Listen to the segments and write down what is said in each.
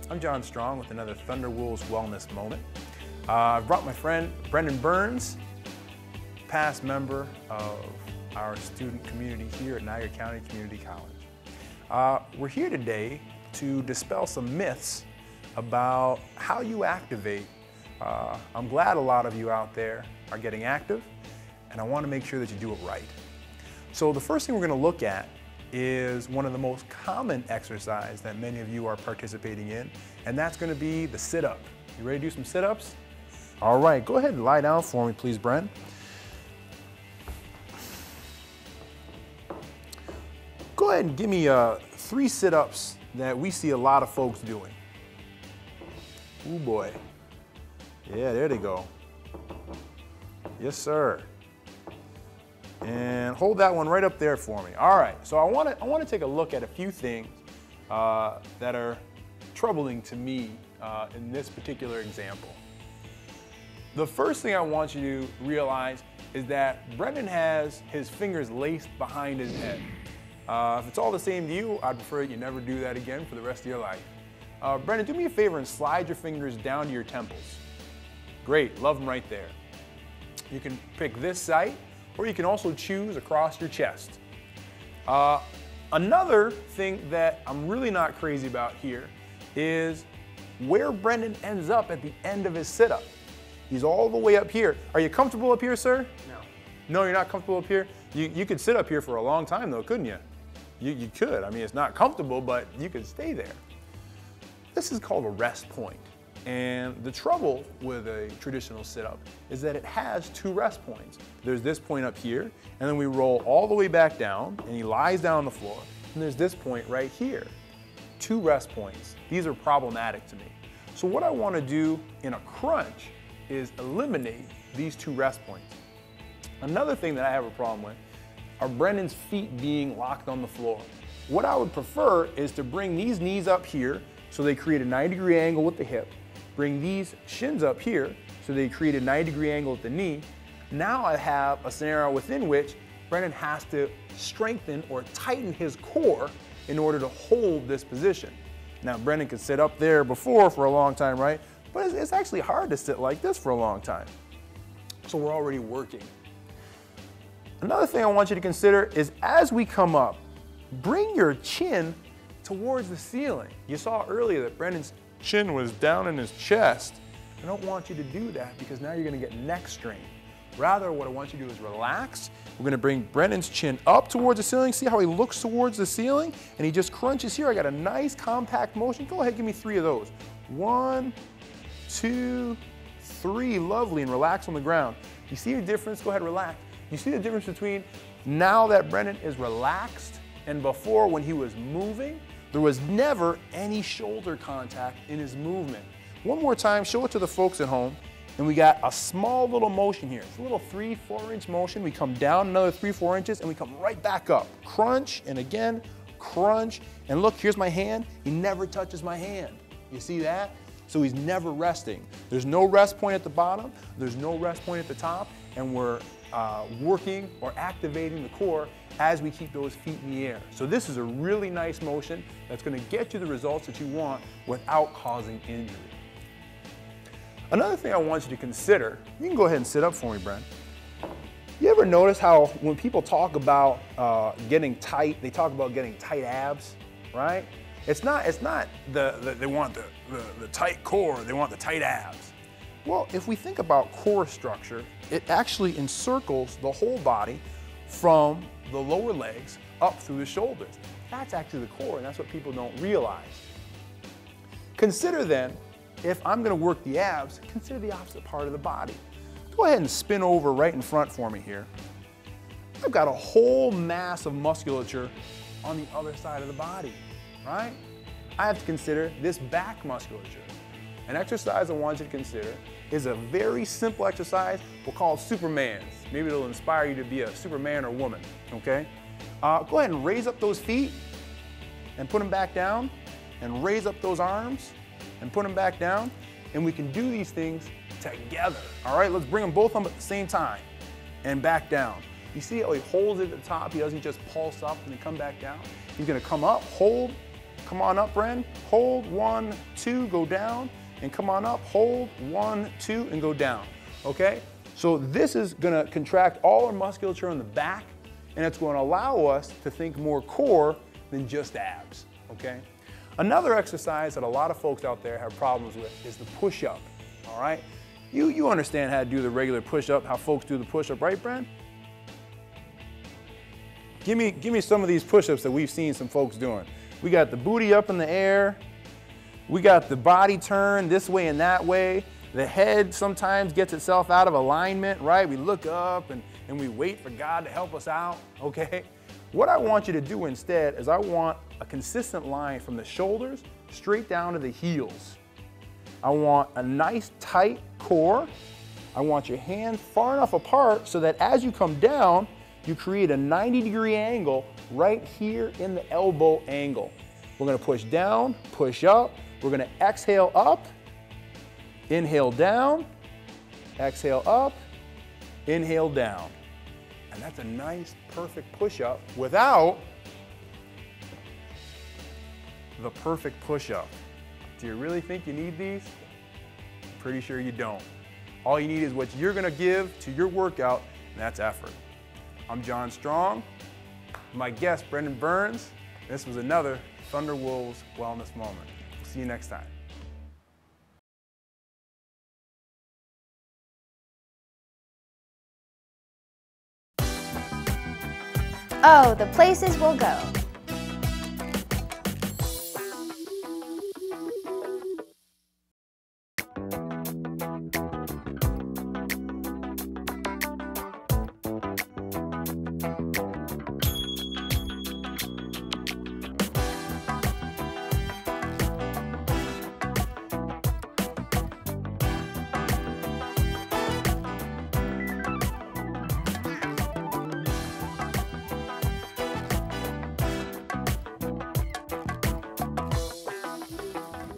I'm John Strong with another Thunder Wolves Wellness Moment. I've brought my friend Brendan Burns, past member of our student community here at Niagara County Community College. We're here today to dispel some myths about how you activate. I'm glad a lot of you out there are getting active, and I want to make sure that you do it right. So the first thing we're going to look at is one of the most common exercise that many of you are participating in, and that's going to be the sit-up. You ready to do some sit-ups? All right, go ahead and lie down for me, please, Bren. Go ahead and give me 3 sit-ups that we see a lot of folks doing. Oh boy. Yeah, there they go. Yes, sir. And hold that one right up there for me. All right, so I want to take a look at a few things that are troubling to me in this particular example. The first thing I want you to realize is that Brendan has his fingers laced behind his head. If it's all the same to you, I'd prefer you never do that again for the rest of your life. Brendan, do me a favor and slide your fingers down to your temples. Great, love them right there. You can pick this side, or you can also choose across your chest. Another thing that I'm really not crazy about here is where Brendan ends up at the end of his sit-up. He's all the way up here. Are you comfortable up here, sir? No. No, you're not comfortable up here? You could sit up here for a long time though, couldn't you? You could. I mean, it's not comfortable, but you could stay there. This is called a rest point. And the trouble with a traditional sit-up is that it has 2 rest points. There's this point up here, and then we roll all the way back down, and he lies down on the floor. And there's this point right here. 2 rest points. These are problematic to me. So what I want to do in a crunch is eliminate these 2 rest points. Another thing that I have a problem with are Brendan's feet being locked on the floor. What I would prefer is to bring these knees up here so they create a 90-degree angle with the hip. Bring these shins up here so they create a 90-degree angle at the knee. Now I have a scenario within which Brendan has to strengthen or tighten his core in order to hold this position. Now Brendan could sit up there before for a long time, right? But it's actually hard to sit like this for a long time. So we're already working. Another thing I want you to consider is as we come up, bring your chin towards the ceiling. You saw earlier that Brendan's chin was down in his chest. I don't want you to do that because now you're going to get neck strain. Rather, what I want you to do is relax. We're going to bring Brendan's chin up towards the ceiling. See how he looks towards the ceiling? And he just crunches here. I got a nice compact motion. Go ahead, give me 3 of those. 1, 2, 3. Lovely. And relax on the ground. You see the difference? Go ahead, relax. You see the difference between now that Brendan is relaxed and before when he was moving? There was never any shoulder contact in his movement. One more time, show it to the folks at home. And we got a small little motion here. It's a little 3-4 inch motion. We come down another 3-4 inches and we come right back up. Crunch, and again, crunch. And look, here's my hand. He never touches my hand. You see that? So he's never resting. There's no rest point at the bottom. There's no rest point at the top. And we're working or activating the core as we keep those feet in the air. So this is a really nice motion that's going to get you the results that you want without causing injury. Another thing I want you to consider, you can go ahead and sit up for me, Brent. You ever notice how when people talk about getting tight, they talk about getting tight abs, right? It's not they want the tight core, they want the tight abs. Well, if we think about core structure, it actually encircles the whole body from the lower legs up through the shoulders. That's actually the core, and that's what people don't realize. Consider then, if I'm going to work the abs, consider the opposite part of the body. Go ahead and spin over right in front for me here. I've got a whole mass of musculature on the other side of the body, right? I have to consider this back musculature. An exercise I want you to consider is a very simple exercise. We'll call it Superman's. Maybe it'll inspire you to be a Superman or woman, okay? Go ahead and raise up those feet and put them back down, and raise up those arms and put them back down, and we can do these things together. All right, let's bring them both up at the same time and back down. You see how he holds it at the top? He doesn't just pulse up and then come back down. He's gonna come up, hold, come on up, Bren. Hold, 1, 2, go down, and come on up. Hold, 1, 2, and go down, okay? So this is gonna contract all our musculature in the back, and it's gonna allow us to think more core than just abs, okay? Another exercise that a lot of folks out there have problems with is the push-up, all right? You understand how to do the regular push-up, how folks do the push-up, right, Bren? Give me some of these push-ups that we've seen some folks doing. We got the booty up in the air. We got the body turn this way and that way. The head sometimes gets itself out of alignment, right? We look up and we wait for God to help us out, okay? What I want you to do instead is I want a consistent line from the shoulders straight down to the heels. I want a nice tight core. I want your hands far enough apart so that as you come down, you create a 90-degree angle right here in the elbow angle. We're gonna push down, push up. We're gonna exhale up, inhale down, exhale up, inhale down. And that's a nice, perfect push-up without the perfect push-up. Do you really think you need these? Pretty sure you don't. All you need is what you're gonna give to your workout, and that's effort. I'm John Strong, my guest Brendan Burns. This was another Thunder Wolves Wellness Moment. We'll see you next time. Oh, the places we'll go.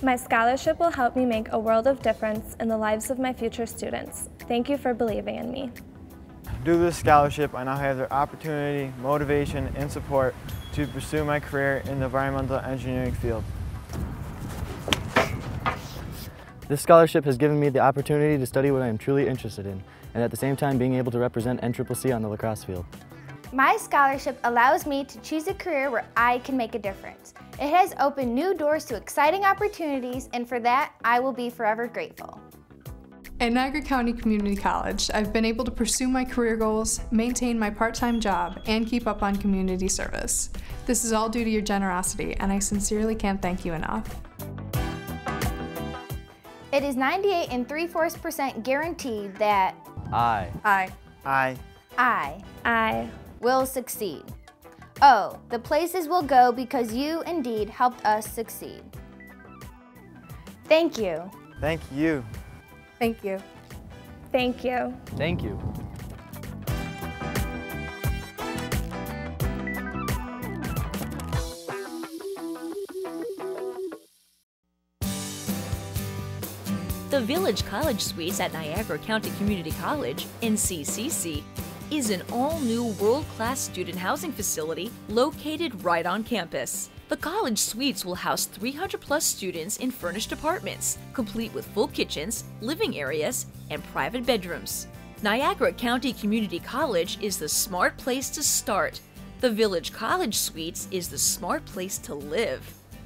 My scholarship will help me make a world of difference in the lives of my future students. Thank you for believing in me. Due to this scholarship, I now have the opportunity, motivation, and support to pursue my career in the environmental engineering field. This scholarship has given me the opportunity to study what I am truly interested in, and at the same time being able to represent NCCC on the lacrosse field. My scholarship allows me to choose a career where I can make a difference. It has opened new doors to exciting opportunities, and for that, I will be forever grateful. At Niagara County Community College, I've been able to pursue my career goals, maintain my part-time job, and keep up on community service. This is all due to your generosity, and I sincerely can't thank you enough. It is 98 3/4% guaranteed that I will succeed. Oh, the places we'll go because you indeed helped us succeed. Thank you. Thank you. Thank you. Thank you. Thank you. The Village College Suites at Niagara County Community College, NCCC, is an all-new world-class student housing facility located right on campus. The college suites will house 300-plus students in furnished apartments, complete with full kitchens, living areas, and private bedrooms. Niagara County Community College is the smart place to start. The Village College Suites is the smart place to live.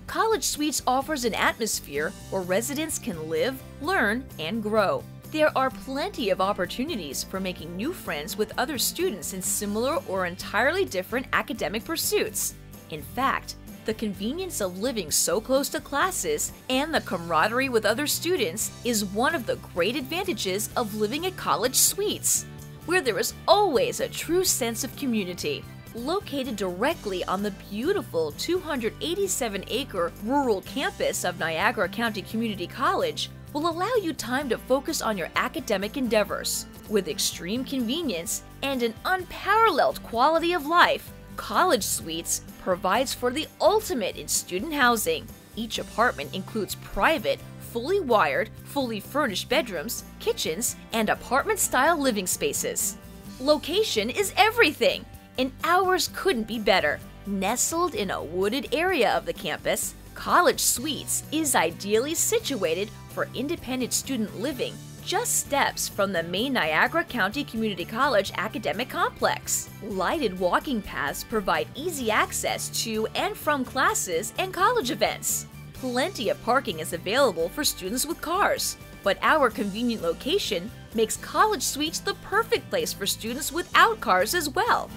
College Suites offers an atmosphere where residents can live, learn, and grow. There are plenty of opportunities for making new friends with other students in similar or entirely different academic pursuits. In fact, the convenience of living so close to classes and the camaraderie with other students is one of the great advantages of living at College Suites, where there is always a true sense of community. Located directly on the beautiful 287-acre rural campus of Niagara County Community College, will allow you time to focus on your academic endeavors. With extreme convenience and an unparalleled quality of life, College Suites provides for the ultimate in student housing. Each apartment includes private, fully wired, fully furnished bedrooms, kitchens, and apartment-style living spaces. Location is everything, and ours couldn't be better. Nestled in a wooded area of the campus, College Suites is ideally situated for independent student living, just steps from the main Niagara County Community College academic complex. Lighted walking paths provide easy access to and from classes and college events. Plenty of parking is available for students with cars, but our convenient location makes College Suites the perfect place for students without cars as well.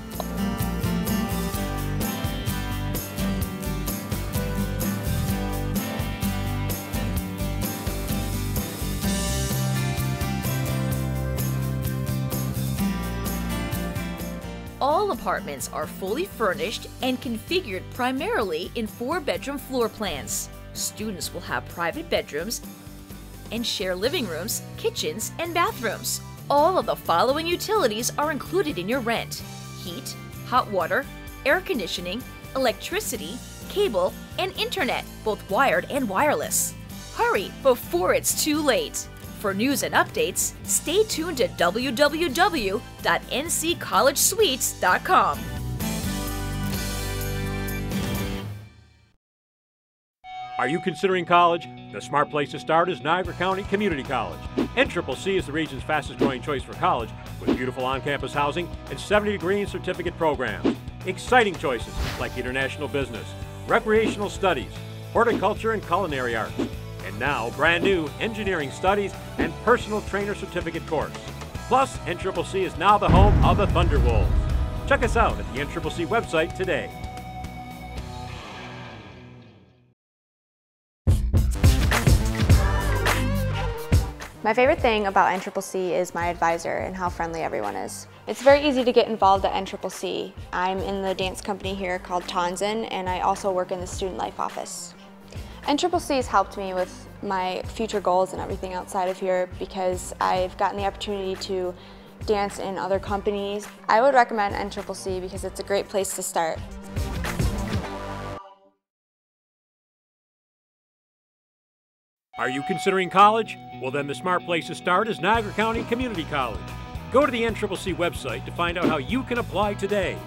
All apartments are fully furnished and configured primarily in 4-bedroom floor plans. Students will have private bedrooms and share living rooms, kitchens, and bathrooms. All of the following utilities are included in your rent: heat, hot water, air conditioning, electricity, cable, and internet, both wired and wireless. Hurry before it's too late. For news and updates, stay tuned to www.nccollegesuites.com. Are you considering college? The smart place to start is Niagara County Community College. NCCC is the region's fastest growing choice for college, with beautiful on-campus housing and 70-degree certificate programs. Exciting choices like international business, recreational studies, horticulture and culinary arts, and now brand new engineering studies and personal trainer certificate course. Plus, NCCC is now the home of the Thunderwolves. Check us out at the NCCC website today. My favorite thing about NCCC is my advisor and how friendly everyone is. It's very easy to get involved at NCCC. I'm in the dance company here called Tonson, and I also work in the student life office. NCCC has helped me with my future goals and everything outside of here because I've gotten the opportunity to dance in other companies. I would recommend NCCC because it's a great place to start. Are you considering college? Well, then the smart place to start is Niagara County Community College. Go to the NCCC website to find out how you can apply today.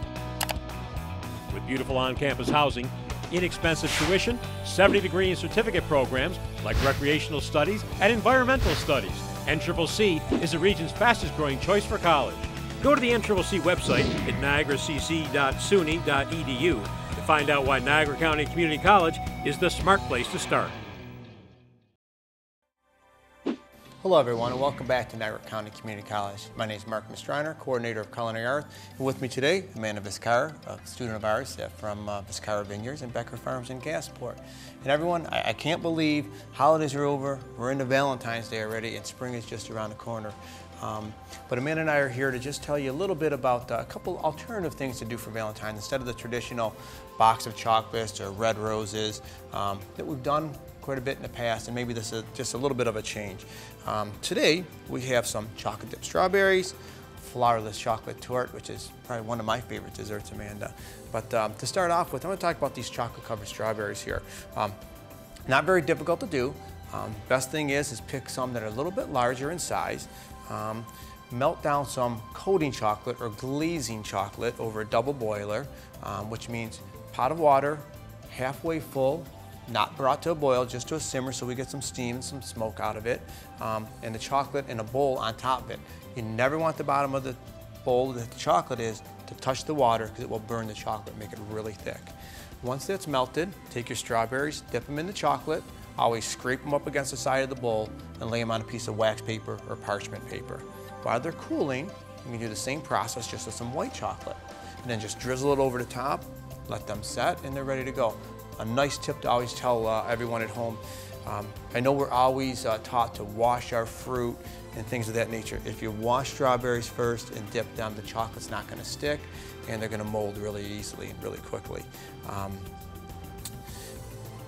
With beautiful on-campus housing, inexpensive tuition, 70-degree certificate programs like recreational studies and environmental studies, NCCC is the region's fastest growing choice for college. Go to the NCCC website at niagaracc.suny.edu to find out why Niagara County Community College is the smart place to start. Hello everyone and welcome back to Niagara County Community College. My name is Mark Mistriner, Coordinator of Culinary Arts. And with me today, Amanda Viscara, a student of ours from Viscara Vineyards and Becker Farms in Gasport. And everyone, I can't believe holidays are over, we're into Valentine's Day already, and spring is just around the corner. But Amanda and I are here to just tell you a little bit about a couple alternative things to do for Valentine's instead of the traditional box of chocolates or red roses that we've done quite a bit in the past, and maybe this is just a little bit of a change. Today we have some chocolate dipped strawberries, flourless chocolate torte, which is probably one of my favorite desserts, Amanda. But to start off with, I'm going to talk about these chocolate covered strawberries here. Not very difficult to do. Best thing is pick some that are a little bit larger in size. Melt down some coating chocolate or glazing chocolate over a double boiler, which means pot of water, halfway full, not brought to a boil, just to a simmer so we get some steam and some smoke out of it, and the chocolate in a bowl on top of it. You never want the bottom of the bowl that the chocolate is to touch the water because it will burn the chocolate, make it really thick. Once that's melted, take your strawberries, dip them in the chocolate, always scrape them up against the side of the bowl and lay them on a piece of wax paper or parchment paper. While they're cooling, you can do the same process just with some white chocolate. And then just drizzle it over the top, let them set, and they're ready to go. A nice tip to always tell everyone at home, I know we're always taught to wash our fruit and things of that nature. If you wash strawberries first and dip them, the chocolate's not going to stick and they're going to mold really easily and really quickly.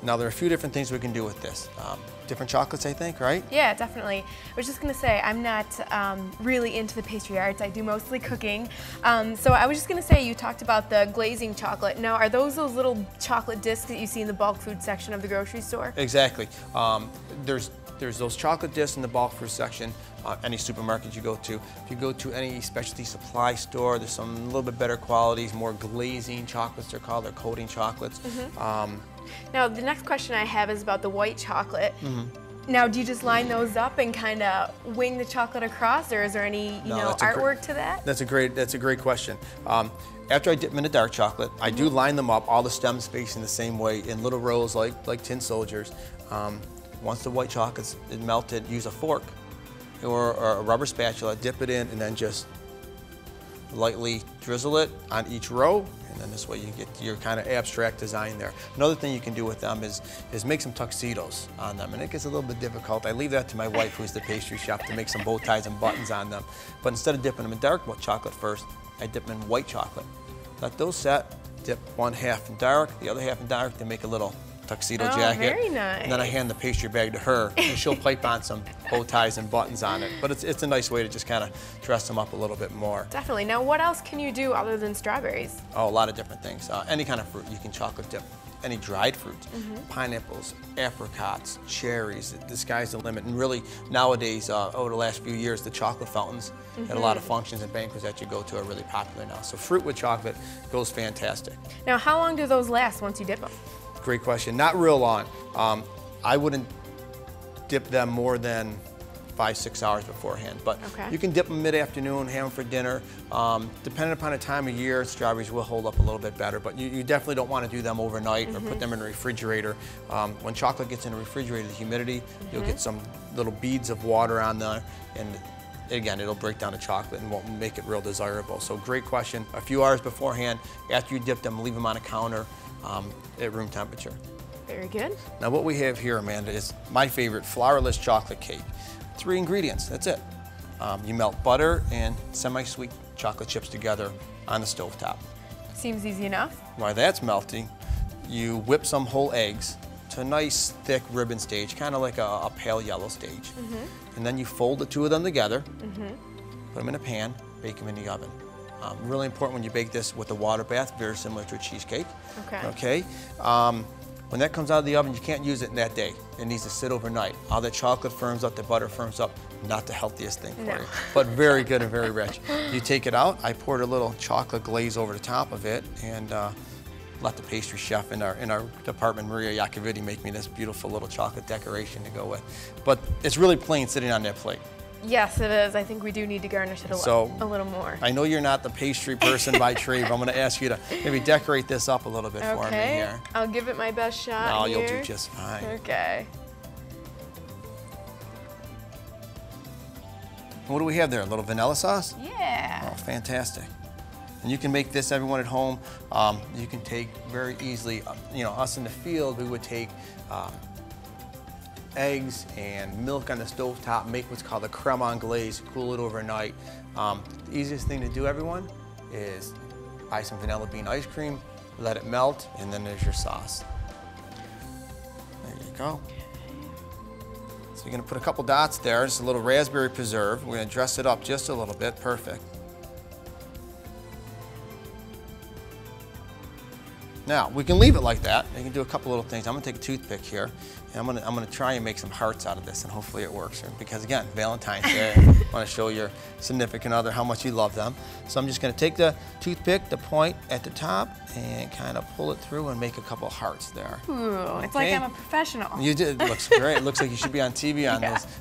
Now there are a few different things we can do with this. Different chocolates, I think, right? Yeah, definitely. I was just going to say, I'm not really into the pastry arts. I do mostly cooking. So I was just going to say, you talked about the glazing chocolate. Now, are those little chocolate discs that you see in the bulk food section of the grocery store? Exactly. There's those chocolate discs in the bulk food section, any supermarket you go to. If you go to any specialty supply store, there's some little bit better qualities, more glazing chocolates they're called, they're coating chocolates. Now, the next question I have is about the white chocolate. Now, do you just line those up and kind of wing the chocolate across, or is there any, artwork to that? That's a great question. After I dip them in the dark chocolate, I do line them up, all the stems facing the same way in little rows like tin soldiers. Once the white chocolate's melted, use a fork or a rubber spatula, dip it in, and then just lightly drizzle it on each row, and then this way you get your kind of abstract design there. Another thing you can do with them is make some tuxedos on them, and it gets a little bit difficult. I leave that to my wife, who's the pastry chef, to make some bow ties and buttons on them. But instead of dipping them in dark chocolate first, I dip them in white chocolate. Let those set, dip one half in dark, the other half in dark, to make a little tuxedo jacket. Very nice. And then I hand the pastry bag to her, and she'll pipe on some bow ties and buttons on it. But it's a nice way to just kind of dress them up a little bit more. Definitely. Now, what else can you do other than strawberries? Oh, a lot of different things. Any kind of fruit you can chocolate dip. Any dried fruits, pineapples, apricots, cherries, the sky's the limit. And really, nowadays, over the last few years, the chocolate fountains at a lot of functions and banquets that you go to are really popular now. So fruit with chocolate goes fantastic. Now, how long do those last once you dip them? Great question. Not real long. I wouldn't dip them more than 5-6 hours beforehand, but you can dip them mid-afternoon, have them for dinner. Depending upon the time of year, strawberries will hold up a little bit better, but you definitely don't want to do them overnight or put them in the refrigerator. When chocolate gets in the refrigerator, the humidity, you'll get some little beads of water on there, and again, it'll break down the chocolate and won't make it real desirable. So great question. A few hours beforehand, after you dip them, leave them on a counter at room temperature. Very good. Now what we have here, Amanda, is my favorite flourless chocolate cake. 3 ingredients, that's it. You melt butter and semi-sweet chocolate chips together on the stovetop. Seems easy enough. While that's melting, you whip some whole eggs to a nice thick ribbon stage, kind of like a pale yellow stage. And then you fold the 2 of them together, put them in a pan, bake them in the oven. Really important when you bake this with a water bath, very similar to a cheesecake. Okay. When that comes out of the oven, you can't use it in that day. It needs to sit overnight. All the chocolate firms up, the butter firms up. Not the healthiest thing for you, but very good and very rich. You take it out. I poured a little chocolate glaze over the top of it, and let the pastry chef in our department, Maria Iacoviti, make me this beautiful little chocolate decoration to go with. But it's really plain sitting on that plate. Yes, it is. I think we do need to garnish it a little more. I know you're not the pastry person by trade, but I'm going to ask you to maybe decorate this up a little bit for me here. I'll give it my best shot. Oh, you'll do just fine. Okay. What do we have there? A little vanilla sauce? Yeah. Oh, fantastic. And you can make this, everyone at home. You can take very easily, us in the field, we would take eggs and milk on the stovetop, make what's called a creme anglaise, cool it overnight. The easiest thing to do, everyone, is buy some vanilla bean ice cream, let it melt, and then there's your sauce. There you go. So you're gonna put a couple dots there, just a little raspberry preserve. We're gonna dress it up just a little bit, perfect. Now, we can leave it like that. You can do a couple little things. I'm gonna take a toothpick here, and I'm gonna try and make some hearts out of this, and hopefully it works. Because again, Valentine's Day, I wanna show your significant other how much you love them. So I'm just gonna take the toothpick, the point at the top, and kind of pull it through and make a couple hearts there. Ooh, it's like I'm a professional. You did, it looks great. It looks like you should be on TV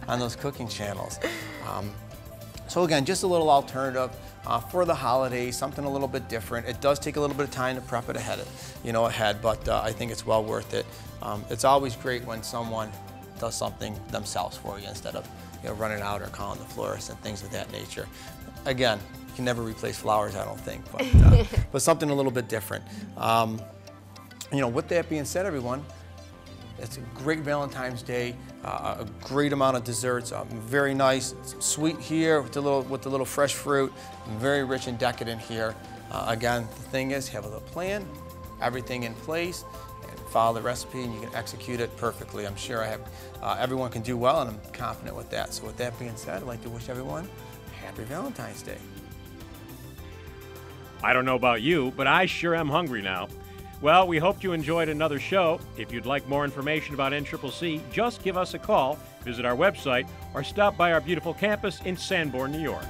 on those cooking channels. So again, just a little alternative for the holidays, something a little bit different. It does take a little bit of time to prep it ahead, but I think it's well worth it. It's always great when someone does something themselves for you instead of running out or calling the florist and things of that nature. Again, you can never replace flowers, I don't think, but something a little bit different. With that being said, everyone, it's a great Valentine's Day, a great amount of desserts, very nice, sweet here with the little fresh fruit, very rich and decadent here. Again, the thing is, have a little plan, everything in place, and follow the recipe, and you can execute it perfectly. I'm sure everyone can do well, and I'm confident with that. So with that being said, I'd like to wish everyone a happy Valentine's Day. I don't know about you, but I sure am hungry now. Well, we hope you enjoyed another show. If you'd like more information about NCCC, just give us a call, visit our website, or stop by our beautiful campus in Sanborn, New York.